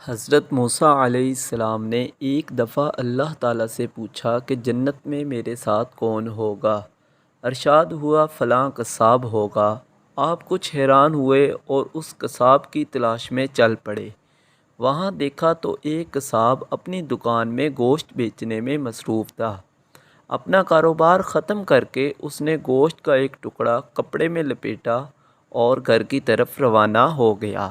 حضرت موسیٰ علیہ السلام نے ایک دفعہ اللہ تعالیٰ سے پوچھا کہ جنت میں میرے ساتھ کون ہوگا؟ ارشاد ہوا فلاں قصاب ہوگا۔ آپ کچھ حیران ہوئے اور اس قصاب کی تلاش میں چل پڑے۔ وہاں دیکھا تو ایک قصاب اپنی دکان میں گوشت بیچنے میں مصروف تھا۔ اپنا کاروبار ختم کر کے اس نے گوشت کا ایک ٹکڑا کپڑے میں لپیٹا اور گھر کی طرف روانہ ہو گیا۔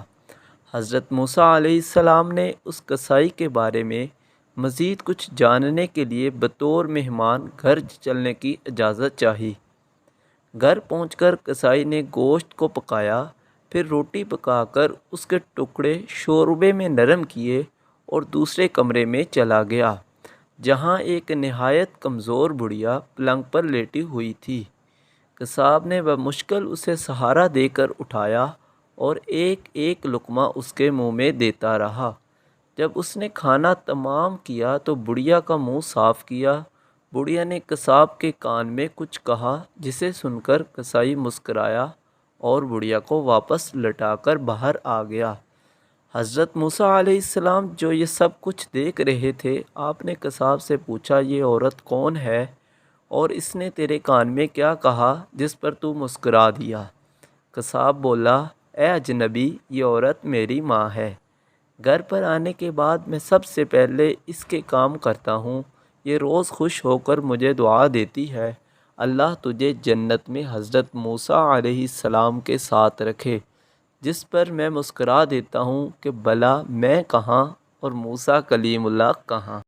حضرت موسیٰ علیہ السلام نے اس قصائی کے بارے میں مزید کچھ جاننے کے لیے بطور مہمان گھر چلنے کی اجازت چاہی۔ گھر پہنچ کر قصائی نے گوشت کو پکایا، پھر روٹی پکا کر اس کے ٹکڑے شوربے میں نرم کیے اور دوسرے کمرے میں چلا گیا، جہاں ایک نہایت کمزور بڑھیا پلنگ پر لیٹی ہوئی تھی۔ قصاب نے بمشکل اسے سہارا دے کر اٹھایا اور ایک ایک لقمہ اس کے منہ میں دیتا رہا۔ جب اس نے کھانا تمام کیا تو بڑھیا کا منہ صاف کیا۔ بڑھیا نے قصاب کے کان میں کچھ کہا، جسے سن کر قصائی مسکرایا اور بڑھیا کو واپس لٹا کر باہر آ گیا۔ حضرت موسیٰ علیہ السلام جو یہ سب کچھ دیکھ رہے تھے، آپ نے قصاب سے پوچھا یہ عورت کون ہے اور اس نے تیرے کان میں کیا کہا جس پر تو مسکرا دیا؟ قصاب بولا، اے اجنبی، یہ عورت میری ماں ہے۔ گھر پر آنے کے بعد میں سب سے پہلے اس کے کام کرتا ہوں۔ یہ روز خوش ہو کر مجھے دعا دیتی ہے، اللہ تجھے جنت میں حضرت موسیٰ علیہ السلام کے ساتھ رکھے، جس پر میں مسکرا دیتا ہوں کہ بھلا میں کہاں اور موسیٰ کلیم اللہ کہاں۔